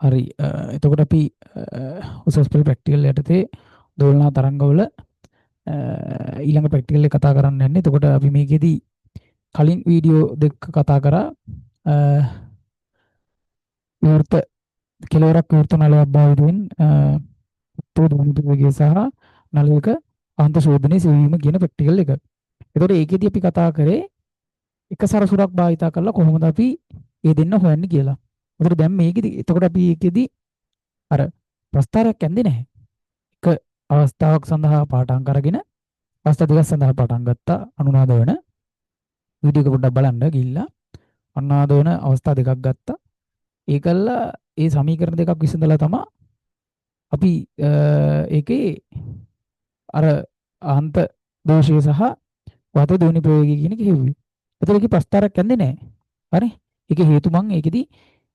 හරි එතකොට අපි උසස් පෙළ ප්‍රැක්ටිකල් යටතේ දෝලනා තරංගවල ඊළඟ ප්‍රැක්ටිකල් එක කතා කරන්න යන්නේ. එතකොට අපි මේකෙදි කලින් වීඩියෝ දෙක කතා කරා විවෘත කෙලවරක් විවෘත නලයක් භාවිතයෙන් තෝදමිතුගේ සහ නලයක අන්ත ශෝධනයේ සෙවීම කියන ප්‍රැක්ටිකල් එක. එතකොට ඒකෙදි අපි කතා කරේ එක සරසුරක් භාවිතා කරලා කොහොමද අපි ඒ දෙන්න හොයන්නේ කියලා. එතකොට දැන් මේකෙදි එතකොට අපි ඒකෙදි අර ප්‍රස්තාරයක් ඇන්දේ නැහැ. එක අවස්ථාවක් සඳහා පාඩම් කරගෙන අවස්ථා දෙකක් සඳහා පටන් ගත්තා. අනුනාද වෙන වීඩියෝ එක පොඩ්ඩක් බලන්න ගිහිල්ලා අනුනාද වෙන අවස්ථා දෙකක් ගත්තා. ඒකල්ලා ඒ සමීකරණ දෙකක් විසඳලා තමයි අපි ඒකේ අර අන්ත දෝෂය සහ වාත දෝනි ප්‍රයෝගය කියන එක හෙව්වේ. ඒතර ඒකේ ප්‍රස්තාරයක් ඇන්දේ නැහැ. හරි? ඒකේ හේතු මං ඒකෙදි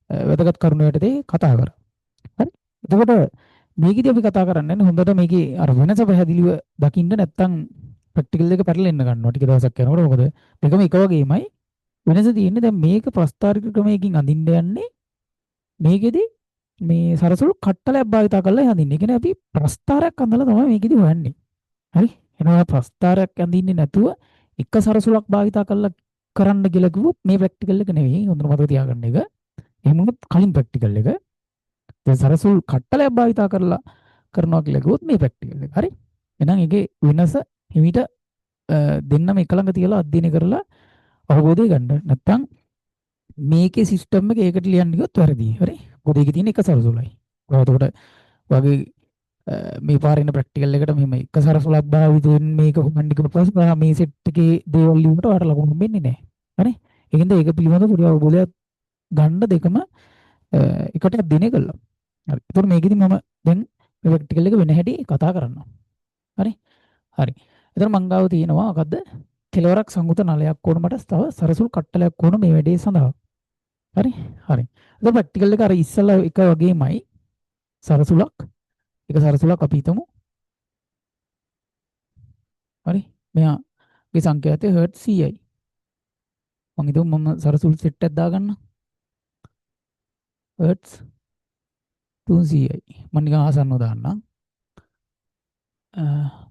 වැදගත් කරුණු යටතේ කතා කරා. හරි? එතකොට මේකෙදි අපි කතා කරන්නේ හොඳට මේකේ අර වෙනස පැහැදිලිව දකින්න නැත්තම් ප්‍රැක්ටිකල් එක පැටලෙන්න ගන්නවා ටික දවසක් යනකොට. මොකද දෙකම එක වගේමයි. වෙනස තියෙන්නේ දැන් මේක ප්‍රස්තාරික ක්‍රමයකින් අඳින්න යන්නේ මේකෙදි මේ සරසුළු කට්ටලයක් භාවිතා කරලා හඳින්නේ. ඒ කියන්නේ අපි ප්‍රස්තාරයක් අඳලා තමයි මේකෙදි හොයන්නේ. හරි? එනවා ප්‍රස්තාරයක් අඳින්නේ නැතුව එක සරසුලක් භාවිතා කරලා කරන්න කියලා කිව්වොත් මේ ප්‍රැක්ටිකල් එක නෙවෙයි. හොඳට මතක තියාගන්න එක. එහෙම වුණොත් කලින් ප්‍රැක්ටිකල් එක. දැන් සරසුල් කට්ටලයක් භාවිතා කරලා කරනවා කියලා කිව්වොත් මේ ප්‍රැක්ටිකල් එක. හරි? එහෙනම් ඒකේ වෙනස හිමිට දෙන්නම එක ළඟ තියලා අධ්‍යයනය කරලා අවබෝධය ගන්න. නැත්තම් මේකේ සිස්ටම් එක ඒකට ලියන්න ගියොත් වැරදි. හරි? මොකද ඒකේ තියෙන එක සරසුලයි. එතකොට වගේ මේ පාර ඉන්න ප්‍රැක්ටිකල් එකට මෙහෙම එක සරසුලක් භාවිතයෙන් මේක හොයන්න ගිහුවොත් පස්සේ මේ සෙට් එකේ දේවල් ලියුමට ඔයාලට ලකුණු හම්බෙන්නේ නැහැ. හරි? ඒකෙන්ද ඒක පිළිබඳව පොඩි අවබෝධයක් ගන්න දෙකම එකට අධ්‍යයනය කළා. හරි. ඒතකොට මේකෙදි මම දැන් මේ ප්‍රැක්ටිකල් එක වෙන හැටි කතා කරනවා. හරි? හරි. එතන මං ගාව තියෙනවා මොකද්ද? කෙලවරක් සංගුත නලයක් ඕන මට තව සරසුල් කට්ටලයක් ඕන මේ වැඩේ සඳහා. හරි? හරි. එතකොට ප්‍රැක්ටිකල් එක අර ඉස්සලා එක වගේමයි සරසුලක් එක සරසුලක් අපි හිතමු. හරි? මෙයාගේ සංඛ්‍යාතය හර්ට් 100යි. මං හිතමු මම සරසුල් සෙට් එකක් දාගන්න. හර්ට්ස් 300යි. මම නිකන් ආසන්නව දාන්නම්.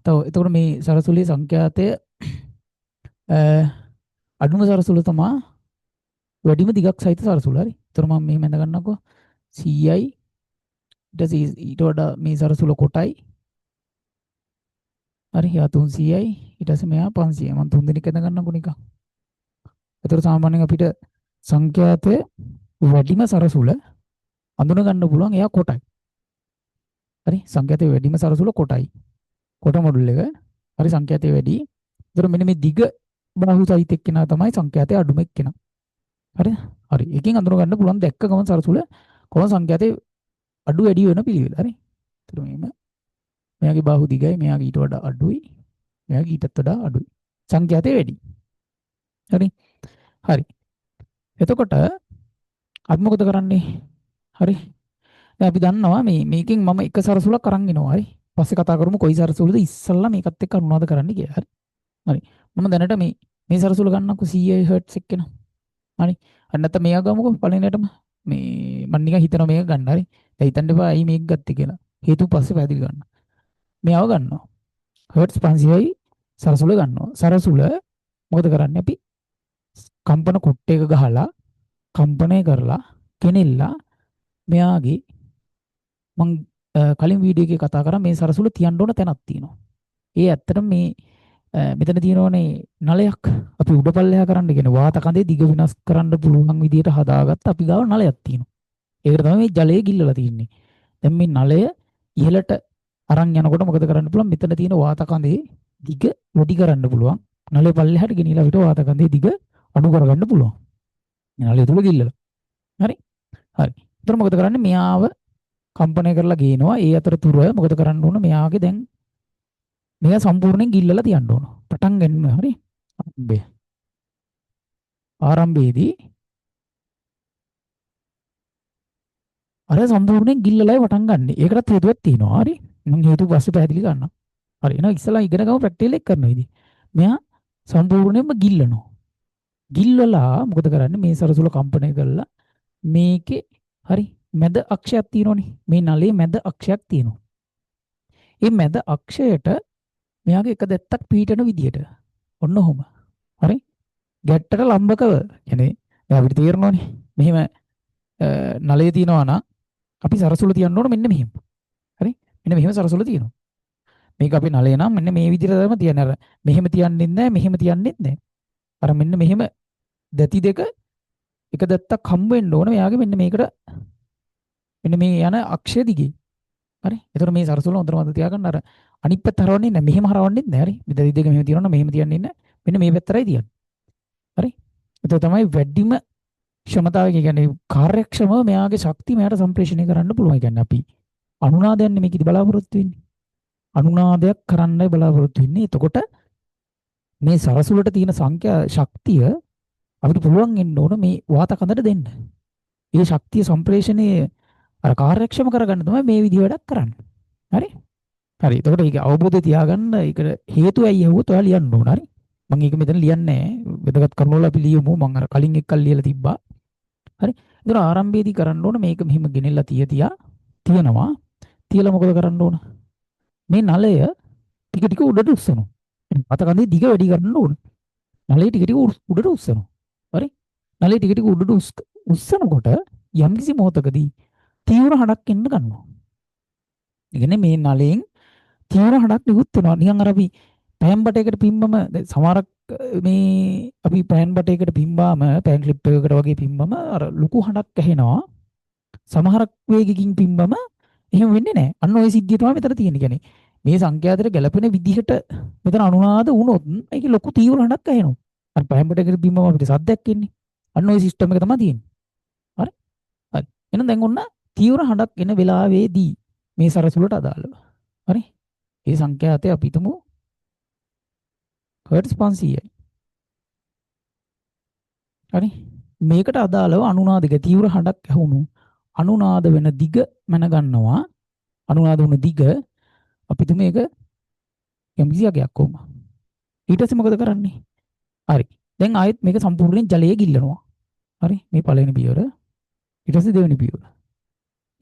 තව එතකොට මේ සරසුලේ සංඛ්‍යාතය අඩුම සරසුල තමයි වැඩිම දිගක් සහිත සරසුල. හරි. ඒතර මම මෙහෙම ඇඳ ගන්නකො 100යි ඊට වඩා මේ සරසුල කොටයි. හරි. යා 300යි ඊට පස්සේ මෙයා 500යි. මම තුන් දෙනෙක් ඇඳ ගන්නකො නිකන්. ඒතර සාමාන්‍යයෙන් අපිට සංඛ්‍යාතයේ වැඩිම සරසුල අඳුන ගන්න පුළුවන් එයා කොටයි. හරි. සංඛ්‍යාතයේ වැඩිම සරසුල කොටයි. කොට මොඩුල් එක. හරි සංඛ්‍යාතයේ වැඩි. ඒතර මෙන්න මේ දිග බාහුව සහිත එක්කෙනා තමයි සංඛ්‍යාතයේ අඩුම එක්කෙනා. හරි? හරි. එකකින් අඳුන ගන්න පුළුවන් දැක්ක ගමන් සරසුල කොහොම සංඛ්‍යාතයේ අඩු වැඩි වෙන පිළිවෙල. හරි? ඒතර මෙහෙම මෙයාගේ බාහුව දිගයි මෙයාගේ ඊට වඩා අඩුයි. මෙයාගේ ඊටත් වඩා අඩුයි. සංඛ්‍යාතයේ වැඩි. හරි? හරි. එතකොට අපි මොකද කරන්නේ? හරි? දැන් අපි දන්නවා මේකෙන් මම එක සරසුලක් අරන් එනවා. හරි? පස්සේ කතා කරමු කොයි සරසුලද ඉස්සල්ලා මේකත් එක්ක අනුවාද කරන්න කියලා. හරි? හරි. මම දැනට මේ සරසුල ගන්නකො 100 හර්ට්ස් එක්කන. හරි. අන්න නැත්නම් මේක ගමුකෝ පළවෙනියටම. මම නිකන් හිතනවා මේක ගන්න. හරි. දැන් හිතන්න එපා ඇයි මේක ගත්තේ කියලා. හේතු පස්සේ පැහැදිලි කරන්න. මේව ගන්නවා. හර්ට්ස් 500යි සරසුල ගන්නවා. සරසුල මොකද කරන්නේ අපි? කම්පන කොට්ටයක ගහලා කම්පණය කරලා කෙනෙල්ලා මෙයාගේ මං කලින් වීඩියෝ එකේ කතා කරා මේ සරසුල තියන්න ඕන තැනක් තියෙනවා. ඒ ඇත්තටම මේ මෙතන තියෙනවනේ නලයක් අපි උඩ පල්ලෙහා කරන්න කියන වාත කඳේ දිග විනාශ කරන්න පුළුවන් විදියට හදාගත්ත අපි ගාව නලයක් තියෙනවා. ඒකට තමයි මේ ජලය ගිල්ලලා තියෙන්නේ. දැන් මේ නලය ඉහළට අරන් යනකොට මොකද කරන්න පුළුවන්? මෙතන තියෙන වාත කඳේ දිග වැඩි කරන්න පුළුවන්. නලය පල්ලෙහාට ගෙනියලා විතර වාත කඳේ දිග අඩු කරගන්න පුළුවන්. නලය තුල ගිල්ලලා. හරි? හරි. ඒතර මොකද කරන්නේ? මෙයාව කම්පණය කරලා ගේනවා. ඒ අතරතුර මොකද කරන්න ඕන? මෙයාගේ දැන් මේක සම්පූර්ණයෙන් ගිල්ලලා තියන්න ඕන. පටන් ගන්න හරි. ආරම්භයේදී අර සම්පූර්ණයෙන් ගිල්ලලයි පටන් ගන්න. ඒකටත් හේතුවක් තියෙනවා. හරි. මම හේතු පස්සේ පැහැදිලි කරන්නම්. හරි. එහෙනම් ඉස්සලා ඉගෙන ගමු ප්‍රැක්ටිකල් එක කරනවා ඉතින්. මෙයා සම්පූර්ණයෙන්ම ගිල්ලනවා. ගිල්ලලා මොකද කරන්නේ? මේ සරසුල කම්පණය කරලා මේකේ හරි මැද අක්ෂයක් තියෙනවනේ. මේ නලයේ මැද අක්ෂයක් තියෙනවා. මේ මැද අක්ෂයට මෙයාගේ එක දෙත්තක් පීඩන විදියට. ඔන්න ඔහොම. හරි? ගැට්ටට ලම්බකව. يعني දැන් අපිට තේරෙනවනේ. මෙහෙම නලයේ තියනවා නම් අපි සරසුල තියන්න ඕන මෙන්න මෙහෙම. හරි? මෙන්න මෙහෙම සරසුල තියෙනවා. මේක අපි නලය නම් මෙන්න මේ විදිහට තමයි තියන්නේ. අර මෙහෙම තියන්නෙත් නැහැ, මෙහෙම තියන්නෙත් නැහැ. අර මෙන්න මෙහෙම දැති දෙක එක දැත්තක් හම්බ වෙන්න ඕන. මෙයාගේ මෙන්න මේකට මෙන්න මේ යන අක්ෂය දිගේ. හරි? එතකොට මේ සරසුල හොඳට මතක තියාගන්න. අර අනිත් පැත්ත හරවන්නේ නැහැ. මෙහෙම හරවන්නේ නැහැ. හරි? මේ දැති දෙක මෙහෙම තියනවා මෙහෙම තියන්නේ නැහැ. මෙන්න මේ පැත්තරයි තියන්නේ. හරි? එතකොට තමයි වැඩිම ක්ෂමතාවය කියන්නේ කාර්යක්ෂමව මෙයාගේ ශක්තිය මෙයාට සම්ප්‍රේෂණය කරන්න පුළුවන්. කියන්නේ අපි අනුනාදයන් මේකෙදි බලාපොරොත්තු වෙන්නේ. අනුනාදයක් කරන්නයි බලාපොරොත්තු වෙන්නේ. එතකොට මේ සරසුලට තියෙන සංඛ්‍යා ශක්තිය අපිට පුළුවන් වෙන්න ඕන මේ වාත කඳට දෙන්න. ඒ ශක්තිය සම්ප්‍රේෂණය අර කාර්යක්ෂම කරගන්න තමයි මේ විදිහ වැඩක් කරන්නේ. හරි? හරි. එතකොට ඒක අවබෝධය තියාගන්න ඒකට හේතුව ඇයි ඇහුවොත් ඔයාලා ලියන්න ඕන. හරි? මම ඒක මෙතන ලියන්නේ නැහැ. වැදගත් කරුණු වල අපි ලියමු. මම අර කලින් එක්කල් ලියලා තිබ්බා. හරි? එතන ආරම්භයේදී කරන්න ඕන මේක මෙහිම ගෙනෙලා තියනවා. තියලා මොකද කරන්න ඕන? මේ නලය ටික ටික උඩට උස්සනවා. අත කඳේ දිග වැඩි කරන්න ඕන. නලය ටික ටික උඩට උස්සනවා. හරි? නලය ටික ටික උඩට උස්සනකොට යම්කිසි මොහොතකදී තීව්‍ර හඬක් එන්න ගන්නවා. ඒ කියන්නේ මේ නලයෙන් තීව්‍ර හඬක් නිකුත් වෙනවා. නිකන් අර අපි පෑන් බටයකට පිම්බම සමහරක් මේ අපි පෑන් බටයකට පිම්බාම පෑන් ක්ලිප් එකකට වගේ පිම්බම අර ලොකු හඬක් ඇහෙනවා. සමහරක් වේගකින් පිම්බම එහෙම වෙන්නේ නැහැ. අන්න ওই සිද්ධිය තමයි මෙතන තියෙන්නේ. කියන්නේ මේ සංඛ්‍යාතයට ගැලපෙන විදිහට මෙතන අනුනාද වුණොත් ඒකේ ලොකු තීව්‍ර හඬක් ඇහෙනවා. අර පෑන් බටයකට පිම්බම අපිට සද්දයක් එන්නේ. අන්න ওই සිස්ටම් එක තමයි තියෙන්නේ. හරි? හරි. එහෙනම් දැන් ඔන්න තීව්‍ර හඬක් එන වෙලාවේදී මේ සරසුලට අදාළව. හරි? මේ සංඛ්‍යාතය අපි හිතමු හර්ට්ස් 500යි. හරි? මේකට අදාළව අනුනාදික තීව්‍ර හඬක් ඇහුණු අනුනාද වෙන දිග මැනගන්නවා. අනුනාද වුණ දිග අපි තුමු මේක යම්කිසියක් කොහොම. ඊට පස්සේ මොකද කරන්නේ? හරි. දැන් ආයෙත් මේක සම්පූර්ණයෙන් ජලයේ ගිල්ලනවා. හරි? මේ පළවෙනි පියවර. ඊට පස්සේ දෙවෙනි පියවර.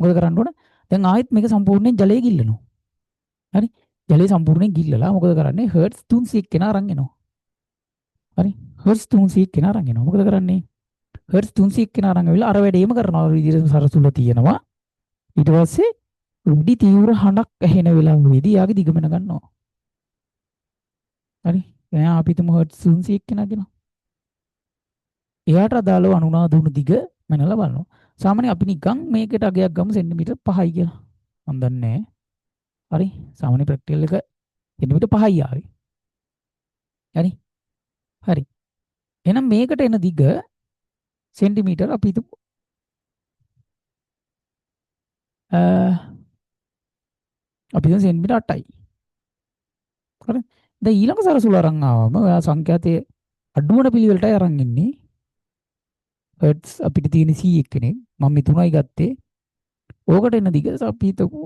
මොකද කරන්න ඕන? දැන් ආයෙත් මේක සම්පූර්ණයෙන් ජලයේ ගිල්ලනවා. හරි? ජලයේ සම්පූර්ණයෙන් ගිල්ලලා මොකද කරන්නේ? හර්ට්ස් 300ක් කෙනා අරන් එනවා. හරි? හර්ට්ස් 300ක් කෙනා අරන් එනවා. මොකද කරන්නේ? හර්ට්ස් 300ක් කෙනා අරන් ඇවිල්ලා අර වැඩේම කරනවා. විදිහට සරසුල තියෙනවා. ඊට පස්සේ උඩි තීව්‍ර හඬක් ඇහෙන වෙලාවෙදී යාගේ දිගමන ගන්නවා. හරි? දැන් අපි තුමු හර්ට්ස් 300ක් කෙනා කියනවා. එයාට අදාළව අනුනාද වුණු දිග මනලා බලනවා. සාමාන්‍ය අපි නිකන් මේකට අගයක් ගමු සෙන්ටිමීටර් 5යි කියලා. මම දන්නේ නැහැ. හරි? සාමාන්‍ය ප්‍රැක්ටිකල් එක සෙන්ටිමීටර් 5යි ආවේ. හරි? හරි. එහෙනම් මේකට එන දිග සෙන්ටිමීටර් අපි හිතමු අපි දැන් සෙන්ටිමීටර් 8යි. හරි? දැන් ඊළඟ සරසුල අරන් ආවම ඔයා සංඛ්‍යාතයේ අඩුවන පිළිවෙලටයි අරන් ඉන්නේ. හර්ට්ස් අපිට තියෙන 100 කෙනෙක් මම මේ 3යි ගත්තේ. ඕකට එන දිග අපි හිතමු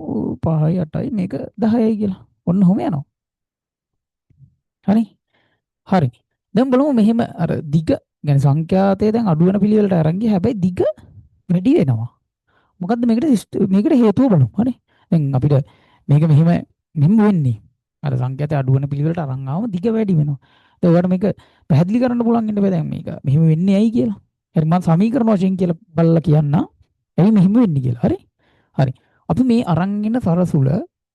5යි 8යි මේක 10යි කියලා. ඔන්න ඔහොම යනවා. හරි? හරි. දැන් බලමු මෙහෙම අර දිග يعني සංඛ්‍යාතයේ දැන් අඩු වෙන පිළිවෙලට අරන් ගියා. හැබැයි දිග වැඩි වෙනවා. මොකද්ද මේකට හේතුව බලමු. හරි? දැන් අපිට මේක මෙහෙම වෙන්නේ. අර සංඛ්‍යාතයේ අඩු වෙන පිළිවෙලට අරන් ආවම දිග වැඩි වෙනවා. දැන් ඔයාලට මේක පැහැදිලි කරන්න පුළුවන් ඉන්න බෑ දැන් මේක. මෙහෙම වෙන්නේ ඇයි කියලා. හරි මම සමීකරණ වශයෙන් කියලා බලලා කියන්න. ඇයි මෙහෙම වෙන්නේ කියලා. හරි? හරි. අපි මේ අරන් ඉන්න සරසුල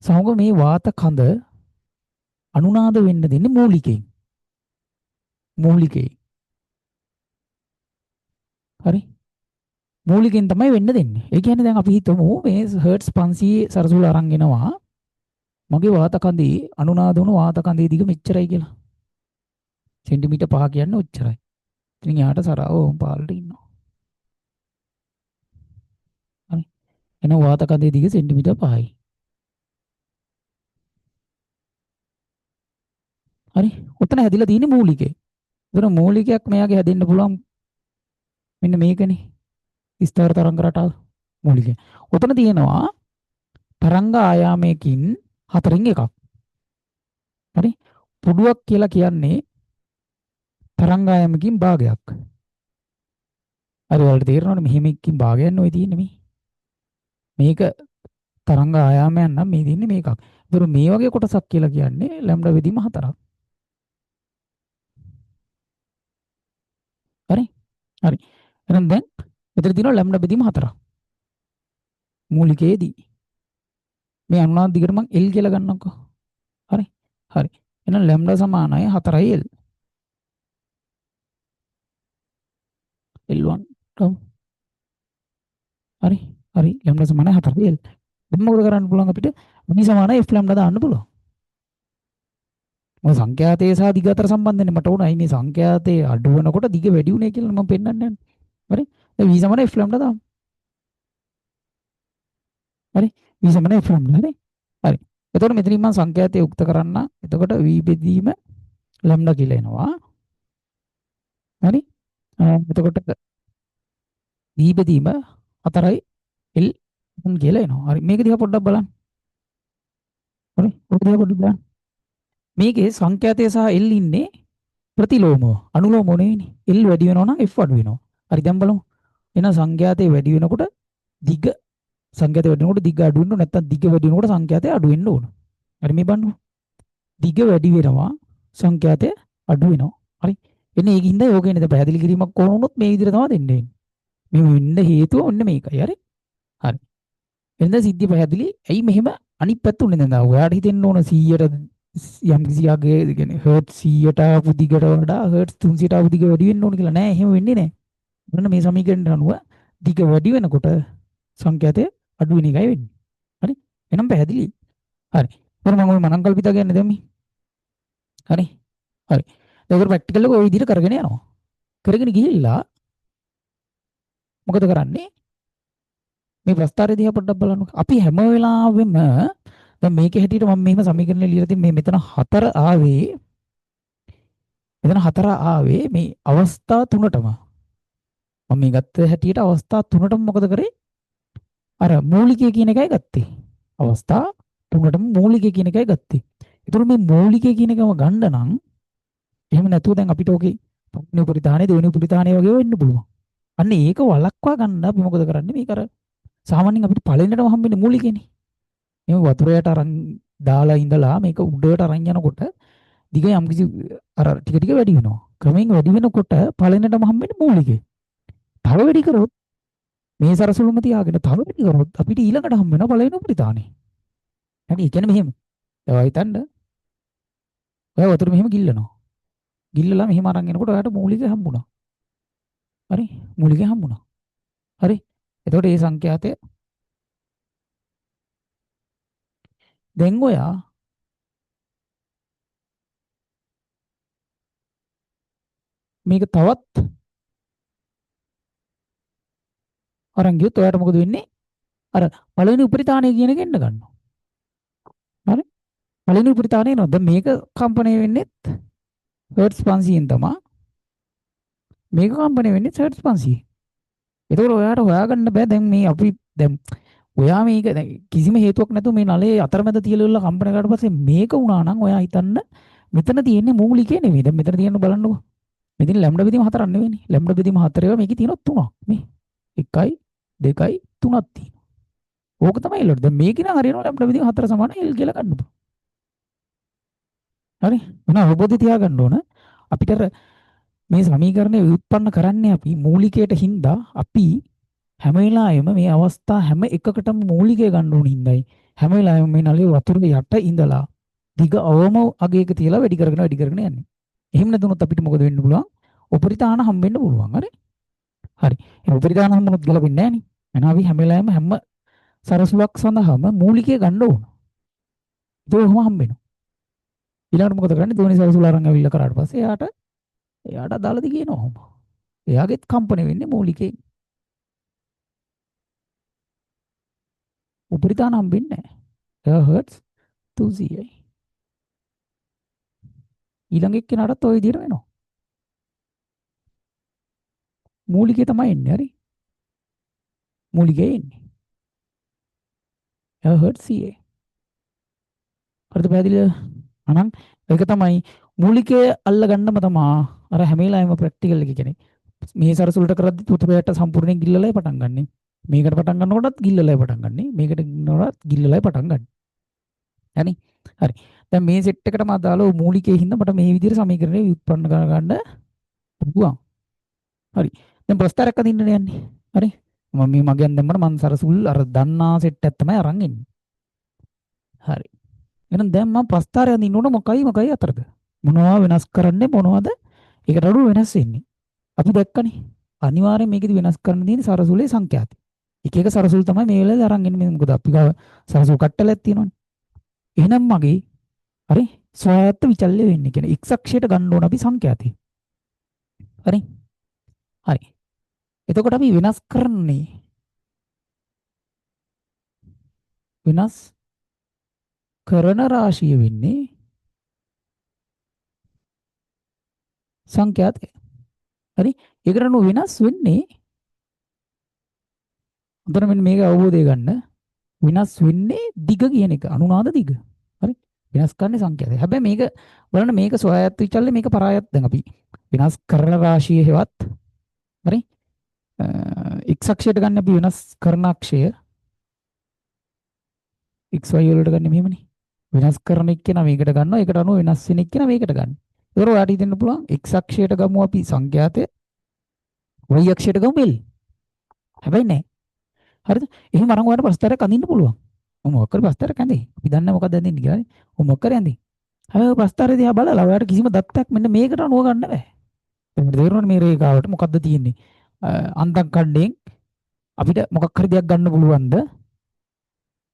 සමග මේ වාත කඳ අනුනාද වෙන්න දෙන්නේ මූලිකයෙන්. හරි? මූලිකයෙන් තමයි වෙන්න දෙන්නේ. ඒ කියන්නේ දැන් අපි හිතමු මේ හර්ට්ස් 500 සරසුල අරන් එනවා. මගේ වාත කඳේ අනුනාද වුණු වාත කඳේ දිග මෙච්චරයි කියලා. සෙන්ටිමීටර් 5 කියන්නේ ඔච්චරයි. ඉතින් යාට සරාව ඕම් පාලට ඉන්නවා. හරි. එහෙනම් වාත කඳේ දිග සෙන්ටිමීටර් 5යි. හරි. උතන හැදිලා තියෙන්නේ මූලිකේ. උතන මූලිකයක් මෙයාගේ හැදෙන්න පුළුවන් මෙන්න මේකනේ. ස්ථාවර තරංග රටාව මූලිකය. උතන තියෙනවා තරංග ආයාමයකින් 4න් එකක්. හරි? පුඩුවක් කියලා කියන්නේ තරංග ආයාමකින් භාගයක්. හරි වලට තේරෙනවනේ මෙහෙම එකකින් භාගයක් නෙවෙයි තියෙන්නේ මේ. මේක තරංග ආයාමයන් නම් මේ දින්නේ මේකක්. ඒතර මේ වගේ කොටසක් කියලා කියන්නේ ලැම්ඩා බෙදීම 4ක්. හරි? හරි. එහෙනම් දැන් මෙතන තියෙනවා ලැම්ඩා බෙදීම 4ක්. මූලිකයේදී මේ අනුනාද දිගට මම L කියලා ගන්නම්කෝ. හරි? හරි. එහෙනම් ලැම්ඩා සමානයි 4යි L. L1 ගමු. හරි? හරි. ලැම්ඩා සමානයි 4යි L. දැන් මොකද කරන්න පුළුවන් අපිට? මේ සමානයි F ලැම්ඩා දාන්න පුළුවන්. මොකද සංඛ්‍යාතයේ සහ දිග අතර සම්බන්ධනේ මට උණයි මේ සංඛ්‍යාතයේ අඩු වෙනකොට දිග වැඩි උනේ කියලා මම පෙන්නන්න යන්නේ. හරි? දැන් v සමානයි f ලැම්ඩා දාමු. හරි? v සමානයි f ලැම්ඩා හරි? හරි. එතකොට මෙතනින් මම සංඛ්‍යාතය උක්ත කරන්න. එතකොට v බෙදීම ලැම්ඩා කියලා එනවා. හරි? එතකොට v බෙදීම 4යි l කියලා එනවා. හරි. මේක දිහා පොඩ්ඩක් බලන්න. හරි? ඔක දිහා පොඩ්ඩක් බලන්න. මේකේ සංඛ්‍යාතය සහ l ඉන්නේ ප්‍රතිලෝමව. අනුලෝමව නෙවෙයිනේ. l වැඩි වෙනවා නම් f අඩු වෙනවා. හරි දැන් බලමු. එහෙනම් සංඛ්‍යාතය වැඩි වෙනකොට දිග සංඛ්‍යාතය වැඩි වෙනකොට දිග අඩු වෙන්න ඕන නැත්නම් දිග වැඩි වෙනකොට සංඛ්‍යාතය අඩු වෙන්න ඕන. හරි මේ බලන්න. දිග වැඩි වෙනවා සංඛ්‍යාතය අඩු වෙනවා. හරි. එන්නේ ඒකින්ද යෝගේනේ දැන් පැහැදිලි කිරීමක් කොහොම වුණොත් මේ විදිහට තමයි දෙන්නේ. මේ වෙන්න හේතුව ඔන්න මේකයි. හරි. හරි. එහෙනම් සිද්ධිය පැහැදිලි. ඇයි මෙහෙම අනිත් පැත්ත උනේ දැන් ඔයාලට හිතෙන්න ඕන 100ට යම් කිසියගේ කියන්නේ හර්ට් 100ට ආපු දිගට වඩා හර්ට් 300ට ආපු දිග වැඩි වෙන්න ඕන කියලා නෑ. එහෙම වෙන්නේ නෑ. මොන මේ සමීකරණයට අනුව දිග වැඩි වෙනකොට සංඛ්‍යාතය අඩු වෙන එකයි වෙන්නේ. හරි? එහෙනම් පැහැදිලි. හරි. මම ඔය මනම් කල්පිතා කියන්නේ දැම්මි. හරි? හරි. ඒක ප්‍රැක්ටිකල් එක ওই විදිහට කරගෙන යනවා. කරගෙන ගිහිල්ලා මොකද කරන්නේ? මේ ප්‍රස්තාරය දිහා පොඩ්ඩක් බලන්න. අපි හැම වෙලාවෙම දැන් මේකේ හැටියට මම මෙහෙම සමීකරණය ලියලා තියෙන මේ මෙතන 4 ආවේ මෙතන 4 ආවේ මේ අවස්ථා තුනටම. මම මේ ගත්ත හැටියට අවස්ථා තුනටම මොකද කරේ? අර මූලිකය කියන එකයි ගත්තේ. අවස්ථා තුනටම මූලිකය කියන එකයි ගත්තේ. ඒතර මේ මූලිකය කියන එකම ගන්න නම් එහෙම නැතුව දැන් අපිට ඔකේ පළවෙනි උපරිධානය දෙවෙනි උපරිධානය වගේ වෙන්න පුළුවන්. අන්න ඒක වළක්වා ගන්න අපි මොකද කරන්නේ? මේක අර සාමාන්‍යයෙන් අපිට පළවෙනිටම හම්බෙන්නේ මූලිකයනේ. මේ වතුරයට අරන් දාලා ඉඳලා මේක උඩට අරන් යනකොට දිග යම් කිසි අර ටික ටික වැඩි වෙනවා. ක්‍රමයෙන් වැඩි වෙනකොට පළවෙනිටම හම්බෙන්නේ මූලිකය. තව වැඩි කරොත් මේ සරසුළුම තියාගෙන තව වැඩි කරොත් අපිට ඊළඟට හම්බ වෙනවා පළවෙනි උපරිධානය. හරි ඒ කියන්නේ මෙහෙම. ඒවා හිතන්න. ඔය වතුර මෙහෙම ගිල්ලනවා. ගිල්ලලා මෙහෙම අරන් එනකොට ඔයාලට මූලිකය හම්බුණා. හරි? මූලිකය හම්බුණා. හරි? එතකොට මේ සංඛ්‍යාතය දැන් ඔයා මේක තවත් අරන් ගියොත් ඔයාලට මොකද වෙන්නේ? අර පළවෙනි උපරිධානය කියන එක එන්න ගන්නවා. හරි? පළවෙනි උපරිධානය එනවා. දැන් මේක කම්පණය වෙන්නේ හර්ට්ස් 500න් තමයි. මේක කම්පණය වෙන්නේ හර්ට්ස් 500. ඒතකොට ඔයාට හොයාගන්න බෑ දැන් මේ අපි දැන් ඔයා මේක කිසිම හේතුවක් නැතුව මේ නලේ අතරමැද තියලා ඉල්ල කම්පන කරාට පස්සේ මේක වුණා නම් ඔයා හිතන්න මෙතන තියෙන්නේ මූලිකේ නෙමෙයි. දැන් මෙතන තියෙන බලන්නකෝ. මෙතන ලැම්ඩා බෙදීම 4ක් නෙවෙයිනේ. ලැම්ඩා බෙදීම 4 ඒවා මේකේ තියෙනවා 3ක්. මේ 1යි 2යි 3ක් තියෙනවා. ඕක තමයි එල්ලට. දැන් මේකේ නම් හරියනවා ලැම්ඩා බෙදීම 4 සමාන L කියලා ගන්න පුළුවන්. හරි? මොන අවබෝධය තියාගන්න ඕන. අපිට මේ සමීකරණය ව්‍යුත්පන්න කරන්නේ අපි මූලිකයට හින්දා අපි හැම වෙලාවෙම මේ අවස්ථා හැම එකකටම මූලිකය ගන්න ඕන හින්දායි හැම වෙලාවෙම මේ නලේ වතුර යට ඉඳලා දිග අවම අගයක තියලා වැඩි කරගෙන යන්නේ. එහෙම නැතුනොත් අපිට මොකද වෙන්න පුළුවන්? උපරිතාන හම්බෙන්න පුළුවන්. හරි? හරි. ඒ උපරිතාන හම්බුනොත් ගලපෙන්නේ නැහැ නේ. එහෙනම් අපි හැම වෙලාවෙම හැම සරසුවක් සඳහාම මූලිකය ගන්න ඕන. ඒක ඔහොම හම්බෙනවා. ඊළඟට මොකද කරන්නේ? දෙවෙනි සරසුල අරන් ඇවිල්ලා කරාට පස්සේ එයාට දාලාද කියනවා ඔහොම. එයාගෙත් කම්පණය වෙන්නේ මූලිකයෙන්. උපරිතාන හම්බෙන්නේ නැහැ. එයා හර්ට්ස් 200යි. ඊළඟ එක්කෙනාටත් ওই විදිහට වෙනවා. මූලිකේ තමයි එන්නේ. හරි? මූලිකේ එන්නේ. එයා හර්ට්ස් 100යි. හරිද පැහැදිලිද? අනං ඒක තමයි මූලිකයේ අල්ල ගන්නම තමයි අර හැම වෙලාවෙම ප්‍රැක්ටිකල් එක කියන්නේ. මේ සරසුලට කරද්දි උතුරයට සම්පූර්ණයෙන් ගිල්ලලා පටන් ගන්නෙ. මේකට පටන් ගන්නකොටත් ගිල්ලලයි පටන් ගන්නෙ. මේකට ගන්නකොටත් ගිල්ලලයි පටන් ගන්න. හරි. හරි. දැන් මේ සෙට් එකටම අදාළව මූලිකයේ හින්දා මට මේ විදිහට සමීකරණය ව්‍යුත්පන්න කරගන්න පුළුවන්. හරි. දැන් ප්‍රස්තාරයක් අදින්නනේ යන්නේ. හරි. මම මේ මගෙන් දැම්මම මම සරසුල් අර දන්නා සෙට් එක තමයි අරන් ඉන්නේ. හරි. එහෙනම් දැන් මම ප්‍රස්තාරය අදින්න ඕන මොකයි අතරද? මොනවා වෙනස් කරන්නේ මොනවද? ඒකට අඩු වෙනස් වෙන්නේ. අපි දැක්කනේ. අනිවාර්යෙන් මේකෙදි වෙනස් කරන්න තියෙන්නේ සරසුලේ සංඛ්‍යාත. එක එක සරසුල් තමයි මේ වෙලාවේ අරන් ඉන්නේ. මොකද අපි ගාව සරසුල් කට්ටලයක් තියෙනවනේ. එහෙනම් මගේ හරි ස්වායත්ත විචල්්‍ය වෙන්නේ කියන x අක්ෂයට ගන්න ඕන අපි සංඛ්‍යාතේ. හරි. හරි. එතකොට අපි වෙනස් කරන්නේ වෙනස් කරන රාශිය වෙන්නේ සංඛ්‍යාතය. හරි. ඒකට අනුව වෙනස් වෙන්නේ අතන මෙන්න මේක අවබෝධය ගන්න වෙනස් වෙන්නේ දිග කියන එක අනුනාද දිග. හරි. වෙනස් කරන්නේ සංඛ්‍යාතය. හැබැයි මේක බලන්න මේක ස්වයත් විචල්්‍ය මේක පරායත් දැන් අපි වෙනස් කරන රාශිය හෙවත් හරි x අක්ෂයට ගන්න අපි වෙනස් කරන අක්ෂය xy වලට ගන්න මෙහෙමනේ. වෙනස් කරන එක්කෙනා මේකට ගන්නවා. ඒකට අනුව වෙනස් වෙන එක්කෙනා මේකට ගන්න. ඒතර ඔයාලට හිතෙන්න පුළුවන් x අක්ෂයට ගමු අපි සංඛ්‍යාතය y අක්ෂයට ගමු l. හැබැයි නෑ. හරිද? එහෙම අරන් ඔයාලට ප්‍රස්තාරයක් අඳින්න පුළුවන්. මොකක් කරේ ප්‍රස්තාරයක් ඇඳේ. අපි දන්නේ මොකක්ද අඳින්නේ කියලා නේ. මොකක් කරේ ඇඳේ. හැබැයි ප්‍රස්තාරය දිහා බලලා ඔයාලට කිසිම දත්තයක් මෙන්න මේකට අනුව ගන්න බෑ. ඒකට තේරුණානේ මේ රේඛාවට මොකද්ද තියෙන්නේ. අන්තම් කණ්ඩයෙන් අපිට මොකක් හරි දෙයක් ගන්න පුළුවන්ද?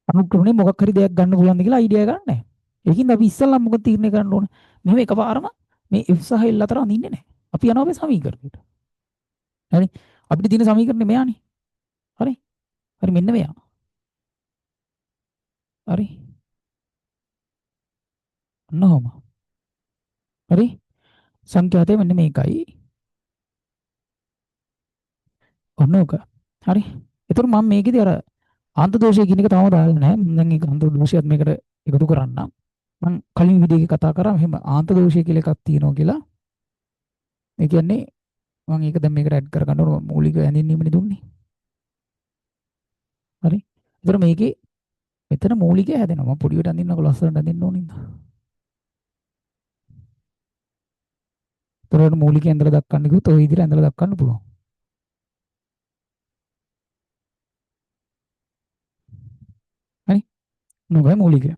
අනුක්‍රමණය මොකක් හරි දෙයක් ගන්න පුළුවන්ද කියලා අයිඩියා ගන්න නැහැ. ඒකින්ද අපි ඉස්සල්ලාම මොකද තීරණය කරන්න ඕන? මෙහෙම එකපාරම මේ f සහ l අතර අඳින්නේ නැහැ. අපි යනවා මේ සමීකරණයට. හරි. අපිට තියෙන සමීකරණය මෙයානේ. හරි. හරි මෙන්න මෙයා. හරි. ඔන්නෝම. හරි. සංඛ්‍යාතය මෙන්න මේකයි. ඔන්නෝක. හරි. ඒතර මම මේකේදී අර ආන්ත දෝෂය කියන එක තාම දාලා නැහැ. මම දැන් ඒක ආන්ත දෝෂයත් මේකට එකතු කරන්නම්. මම කලින් වීඩියෝ එකේ කතා කරා මෙහෙම ආන්ත දෝෂය කියලා එකක් තියෙනවා කියලා. ඒ කියන්නේ මම ඒක දැන් මේකට ඇඩ් කරගන්න ඕන මූලික ඇඳින්වීමනේ දුන්නේ. හරි. ඒතර මේකේ මෙතන මූලිකය හැදෙනවා. මම පොඩියට අඳින්නකො ලස්සනට අඳින්න ඕනින්ද. ඒතර මූලිකය ඇඳලා දක්වන්න කිව්වොත් ඔය විදිහට ඇඳලා දක්වන්න පුළුවන්. හරි. නෝගයි මූලිකය.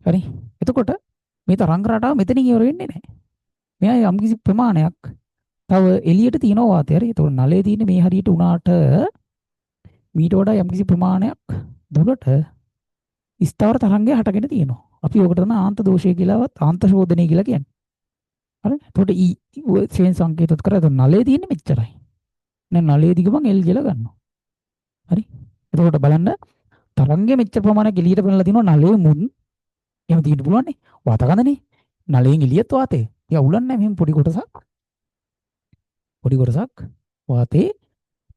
හරි. එතකොට මේ තරංග රටාව මෙතනින් ඉවර වෙන්නේ නැහැ. මෙයා යම්කිසි ප්‍රමාණයක් තව එළියට තියෙනවා වාතය. හරි. ඒතකොට නලයේ තියෙන මේ හරියට උනාට මීට වඩා යම්කිසි ප්‍රමාණයක් දුරට ස්ථාවර තරංගය හටගෙන තියෙනවා. අපි ඔකට තමයි ආන්ත දෝෂය කියලාවත් ආන්ත ශෝධනය කියලා කියන්නේ. හරි. එතකොට ෂේන් සංකේතත් කරා. එතකොට නලයේ තියෙන්නේ මෙච්චරයි. දැන් නලයේ දිග මං L කියලා ගන්නවා. හරි. එතකොට බලන්න තරංගය මෙච්චර ප්‍රමාණයක් එළියට පෙන්නලා තිනවා නලයේ මුන් එහෙම තියෙන්න පුළුවන් නේ. වාත ගඳනේ. නලයෙන් එළියත් වාතේ. ඉතින් අවුලක් නැහැ මෙහෙම පොඩි කොටසක් වාතේ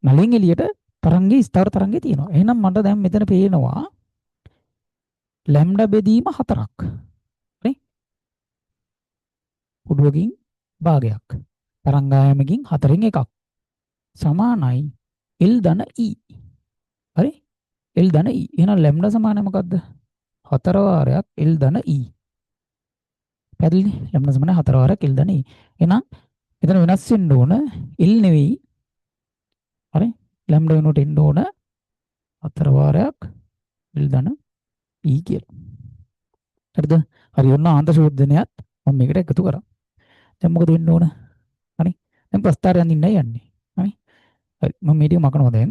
නලයෙන් එළියට තරංගේ ස්ථාවර තරංගේ තියෙනවා. එහෙනම් මට දැන් මෙතන පේනවා ලැම්ඩා බෙදීම 4ක්. හරි? උඩුවකින් භාගයක්. තරංගායමකින් 4න් එකක්. සමානයි L ධන E. හරි? L ධන E. එහෙනම් ලැම්ඩා සමානයි මොකද්ද? 4 වාරයක් L ධන E. පැහැදිලිනේ? ලැම්ඩා සමානයි 4 වාරයක් L ධන E. එහෙනම් එතන වෙනස් වෙන්න ඕන L නෙවෙයි. හරි? ලැම්ඩා වෙනුවට එන්න ඕන 4 වාරයක් L ධන E කියලා. හරිද? හරි ඔන්න ආන්ත ශෝධනයත් මම මේකට එකතු කරා. දැන් මොකද වෙන්න ඕන? හරි? දැන් ප්‍රස්තාරය අඳින්නයි යන්නේ. හරි? හරි මම මේ ටික මකනවා දැන්.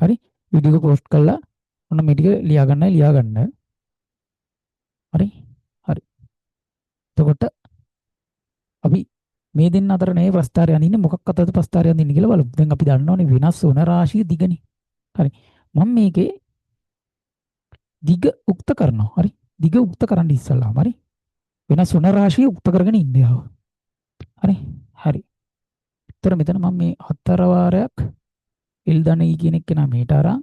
හරි? වීඩියෝ එක පෝස්ට් කරලා ඔන්න මේ ටික ලියා ගන්න. හරි? හරි. එතකොට අපි මේ දෙන්න අතර නේ ප්‍රස්තාරය අඳින්නේ මොකක් අතද ප්‍රස්තාරය අඳින්නේ කියලා බලමු. දැන් අපි දන්නවනේ වෙනස් වන රාශිය දිගනේ. හරි. මම මේකේ දිග උක්ත කරනවා. හරි? දිග උක්ත කරන්න ඉස්සල්ලාම හරි? වෙනස් වන රාශිය උක්ත කරගෙන ඉන්නේ ආව. හරි? හරි. ඒතර මෙතන මම මේ 4 වාරයක් L ධන E කියන එක නා මෙහෙට අරන්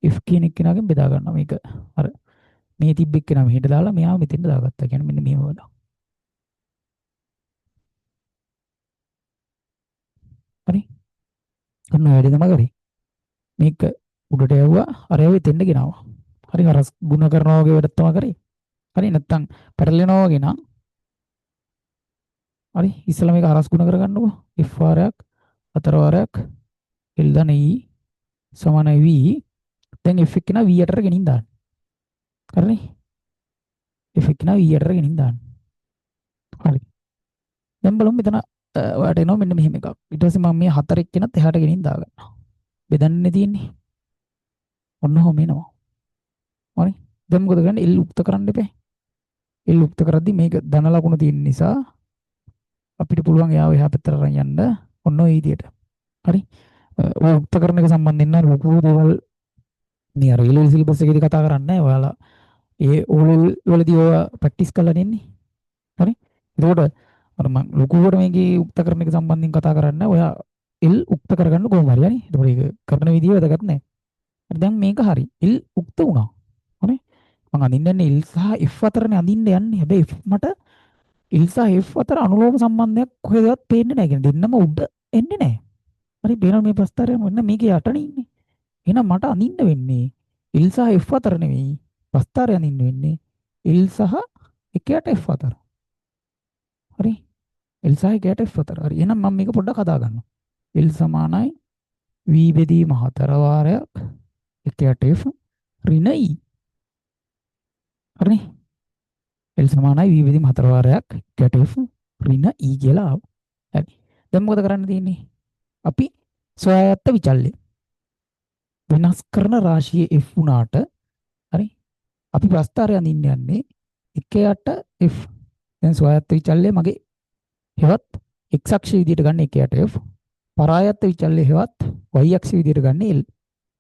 F කියන එක කෙනාගෙන් බෙදා ගන්නවා මේක. අර මේ තිබ්බ එක කෙනා මෙහෙට දාලා මෙයාව මෙතෙන්ට දාගත්තා. කියන්නේ මෙන්න මෙහෙම වල. හරි? අන්න වැඩි තමයි කරේ. මේක උඩට යවුවා අර යවෙ දෙන්න ගෙනාවා. හරි හරස් ගුණ කරනවා වගේ වැඩක් තමයි කරේ. හරි නැත්තම් පැටලෙනවා වගේ නම් හරි ඉස්සෙල්ලා මේක හරස් ගුණ කරගන්නකො. F වාරයක් හතර වාරයක් L ධන E සමානයි V. දැන් F එක නා V යටට ගෙනින් දාන්න. හරිනේ. F එක නා V යටට ගෙනින් දාන්න. හරි. දැන් බලමු මෙතන ඔයාලට එනවා මෙන්න මෙහෙම එකක්. ඊට පස්සේ මම මේ හතර එක්කෙනත් එහාට ගෙනින් දාගන්නවා. බෙදන්නේ තියෙන්නේ. ඔන්න ඔහොම එනවා. හරි. දැන් මොකද කරන්නේ? L උක්ත කරන්න එපා. L උක්ත කරද්දි මේක ධන ලකුණ තියෙන නිසා අපිට පුළුවන් යාව එහා පැත්තට අරන් යන්න ඔන්න ඔය විදියට. හරි. ඔය උක්ත කරන එක සම්බන්ධයෙන් නම් ලොකු දේවල් මේ අර A-level සිලබස් එකේදී කතා කරන්නේ නැහැ. ඔයාලා ඒ O-level වලදී ඔය ප්‍රැක්ටිස් කරලා ඉන්නේ. හරි. ඒකෝට අර මම ලොකුවට මේකේ උක්ත කරන එක සම්බන්ධයෙන් කතා කරන්නේ ඔයා L උක්ත කරගන්න කොහොම හරි. හරි. ඒකෝට ඒක කරන විදිය වැදගත් නැහැ. හරි දැන් මේක හරි. L උක්ත වුණා. හරි. මම අඳින්නේ L සහ F අතරනේ අඳින්න යන්නේ. හැබැයි මට L සහ F අතර අනුලෝම සම්බන්ධයක් කොහෙවත් පේන්නේ නැහැ. කියන්නේ දෙන්නම උඩ එන්නේ නැහැ. හරි බේරන මේ ප්‍රස්තාරය මෙන්න මේකේ යටනේ ඉන්නේ. එහෙනම් මට අඳින්න වෙන්නේ L සහ F අතර නෙවෙයි. ප්‍රස්තාරය අඳින්න වෙන්නේ L සහ එකයට F අතර. හරි. L සහ එකයට F අතර. හරි. එහෙනම් මම මේක පොඩ්ඩක් හදා ගන්නවා. L සමානයි V බෙදීම 4 වාරයක් එකයට F ඍණ E. හරිනේ. L සමානයි V බෙදීම 4 වාරයක් එකයට F ඍණ E කියලා ආවා. හරි. දැන් මොකද කරන්න තියෙන්නේ? අපි සොයාගත්ත විචල්්‍ය වෙනස් කරන රාශිය F වුණාට හරි අපි ප්‍රස්ථාරය අඳින්න යන්නේ 1යට F. දැන් සොයාගත්ත විචල්්‍ය මගේ හෙවත් x අක්ෂය විදිහට ගන්න 1යට F. පරායත්ත විචල්්‍ය හෙවත් y අක්ෂය විදිහට ගන්න L.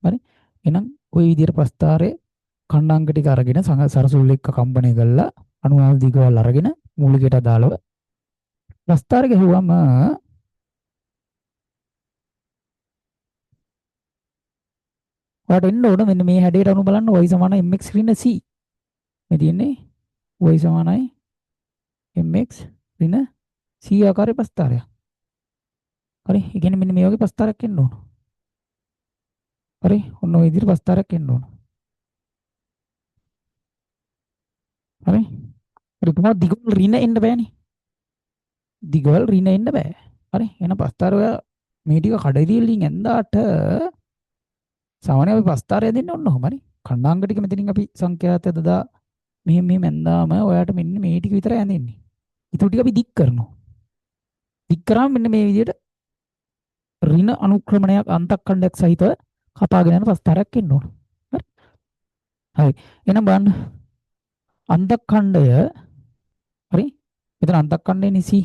හරි. එහෙනම් ওই විදිහට ප්‍රස්ථාරයේ කණ්ඩාංග ටික අරගෙන සරසුල් එක්ක කම්පණය කරලා අනුවාද දිගවල් අරගෙන මූලිකයට අදාළව ප්‍රස්ථාරය ගහුවම ඔයාලට එන්න ඕන මෙන්න මේ හැඩයට අනුව බලන්න y සමානයි mx ඍණ c. මේ තියෙන්නේ y සමානයි mx ඍණ c ආකාරයේ ප්‍රස්ථාරයක්. හරි. ඒ කියන්නේ මෙන්න මේ වගේ ප්‍රස්ථාරයක් එන්න ඕන. හරි. ඔන්න ඔය විදිහට ප්‍රස්ථාරයක් එන්න ඕන. හරි. හරි කොහොමද දිගවල ඍණ එන්න බෑනේ. දිගවල ඍණ එන්න බෑ. හරි. එහෙනම් ප්‍රස්ථාරය මේ ටික කඩේදී වලින් ඇඳාට සාමාන්‍යයෙන් අපි ප්‍රස්ථාරය දෙන්න ඕන ඔහොම හරි. කණ්ඩාංග ටික මෙතනින් අපි සංඛ්‍යාත දදා මෙහෙම ඇඳාම ඔයාලට මෙන්න මේ ටික විතරයි ඇඳෙන්නේ. ඊට ටික අපි දික් කරනවා. දික් කරාම මෙන්න මේ විදිහට ඍණ අනුක්‍රමණයක් අන්තක්ඛණ්ඩයක් සහිතව කපාගෙන යන ප්‍රස්ථාරයක් එන්න ඕන. හරි. හරි. එහෙනම් බලන්න අන්තක්ඛණ්ඩය හරි. මෙතන අන්තක්ඛණ්ඩය නිසි.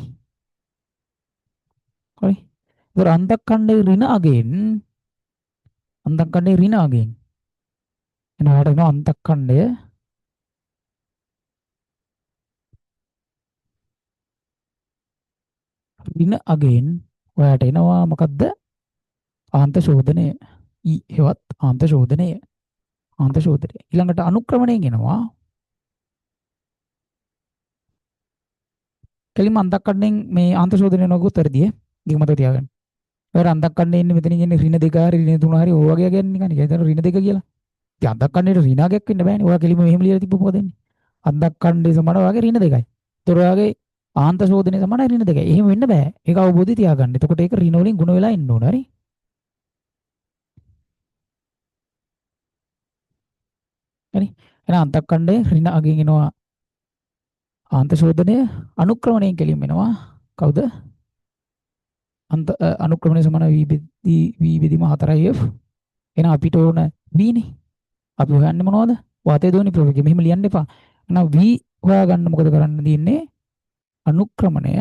හරි. ඒතර අන්තක්ඛණ්ඩයේ ඍණ අගෙන් අන්තක්ඛණ්ඩයේ ඍණ අගෙන් එනවාට එනවා අන්තක්ඛණ්ඩය ඍණ අගෙන් ඔයාට එනවා මොකද්ද? ආන්ත ශෝධනය. E හෙවත් ආන්ත ශෝධනය. ආන්ත ශෝධනය. ඊළඟට අනුක්‍රමණයෙන් එනවා. කෙලින්ම අන්තක්ඛණ්ඩයෙන් මේ ආන්ත ශෝධනය නොගොත් වැඩියි. ඒක මතක තියාගන්න. ඔයාලා අන්තක්ඛණ්ඩේ ඉන්නේ මෙතනින් ඉන්නේ ඍණ 2 හරි ඍණ 3 හරි ඔය වගේ ගන්නේ නිකන්. ඒක හිතන ඍණ 2 කියලා. ඉතින් අන්තක්ඛණ්ඩේට ඍණාගයක් වෙන්න බෑනේ. ඔයා කෙලින්ම මෙහෙම ලියලා තිබ්බ මොකද වෙන්නේ? අන්තක්ඛණ්ඩේ සමාන ඔයාගේ ඍණ 2යි. ඒතර ඔයාගේ ආන්ත ශෝධනය සමානයි ඍණ 2යි. එහෙම වෙන්න බෑ. ඒක අවබෝධය තියාගන්න. එතකොට ඒක ඍණ වලින් ගුණ වෙලා ඉන්න ඕන. හරි. හරි. එහෙනම් අන්තක්ඛණ්ඩේ ඍණ අගෙන් එනවා ආන්ත ශෝධනය අනුක්‍රමණයෙන් කෙලින්ම එනවා. කවුද? අනුක්‍රමණය සමාන v බෙදීම 4f. එහෙනම් අපිට ඕන v නේ. අපි හොයන්නේ මොනවද? වාතයේ දෝනි ප්‍රවේගය. මෙහෙම ලියන්න එපා. එහෙනම් v හොයාගන්න මොකද කරන්න තියෙන්නේ? අනුක්‍රමණය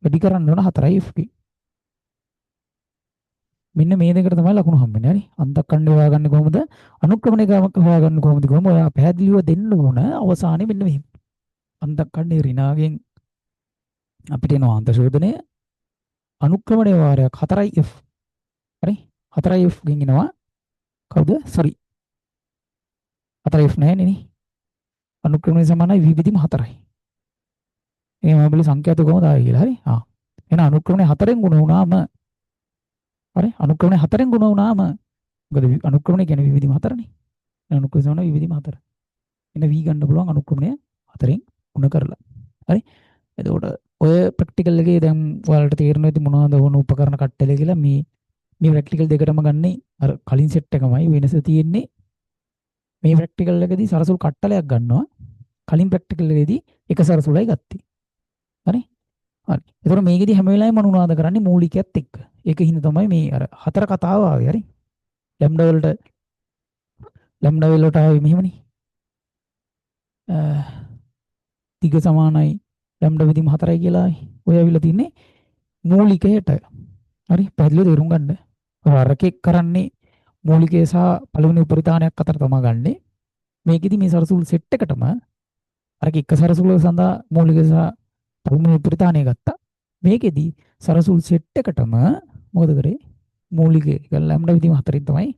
වැඩි කරන්න ඕන 4f ගේ. මෙන්න මේ දෙකට තමයි ලකුණු හම්බෙන්නේ. හරි. අන්තක්ඛණ්ඩය හොයාගන්නේ කොහොමද? අනුක්‍රමණය හොයාගන්නේ කොහොමද? කොහොම ඔයා පැහැදිලිව දෙන්න ඕන අවසානයේ මෙන්න මෙහෙම. අන්තක්ඛණ්ඩේ ඍණාගෙන් අපිට එනවා අන්ත ශෝධනය අනුක්‍රමණය වාරයක් 4f. හරි. 4f ගෙන් එනවා කවුද? sorry. 4f නෑ නේ. අනුක්‍රමණය සමානයි v බෙදීම 4යි. එහෙනම් මම බලි සංඛ්‍යාත කොහොමද ආවේ කියලා. හරි. එහෙනම් අනුක්‍රමණය 4ෙන් ගුණ වුණාම හරි අනුක්‍රමණය හතරෙන් ගුණ වුණාම මොකද අනුක්‍රමණය කියන්නේ විවිධිම හතරනේ. අනුක්‍රමණය විවිධිම හතර. එන V ගන්න පුළුවන් අනුක්‍රමණය හතරෙන් ගුණ කරලා. හරි. එතකොට ඔය ප්‍රැක්ටිකල් එකේ දැන් ඔයාලට තේරෙනවා ඉතින් මොනවද ඕන උපකරණ කට්ටලේ කියලා මේ ප්‍රැක්ටිකල් දෙකටම ගන්නේ අර කලින් සෙට් එකමයි වෙනස තියෙන්නේ. මේ ප්‍රැක්ටිකල් එකේදී සරසුල් කට්ටලයක් ගන්නවා. කලින් ප්‍රැක්ටිකල් එකේදී එක සරසුලයි ගත්තේ. හරි. හරි. ඒතකොට මේකෙදී හැම වෙලාවෙම මොනවද කරන්නේ මූලිකයත් එක්ක. ඒක හින්දා තමයි මේ අර හතර කතාව ආවේ. හරි. ලැම්ඩා වලට ආවේ මෙහෙමනේ. තිග සමානයි ලැම්ඩා විදිහම 4යි කියලා ඔය ඇවිල්ලා තින්නේ මූලිකයට. හරි පැහැදිලිව තේරුම් ගන්න. වරකේ කරන්නේ මූලිකය සහ පළවෙනි උපරිතාණයක් අතර තමයි ගන්නෙ. මේකෙදි මේ සරසුල් සෙට් එකටම අර එක සරසුල සඳහා මූලික සහ පළවෙනි උපරිතාණය ගත්තා. මේකෙදි සරසුල් සෙට් එකටම මොකද කරේ? මූලික එක ලැම්ඩා විදිහම 4න් තමයි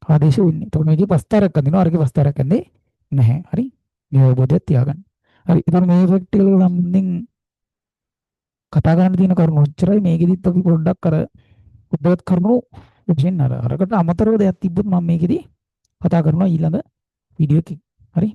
ආදේශ වෙන්නේ. එතකොට මේකේ පස්තරයක් අඳිනවා අරගේ පස්තරයක් අඳේ නැහැ. හරි. මේ අවබෝධය තියාගන්න. හරි. එතකොට මේ ප්‍රැක්ටිකල් සම්බන්ධයෙන් කතා කරන්න තියෙන කරුණු ඔච්චරයි. මේකෙදිත් අපි පොඩ්ඩක් අර උද්දේශ කරුණු විශේෂයෙන් අරකට අමතරව දෙයක් තිබ්බොත් මම මේකෙදි කතා කරනවා ඊළඟ වීඩියෝ එකේ. හරි.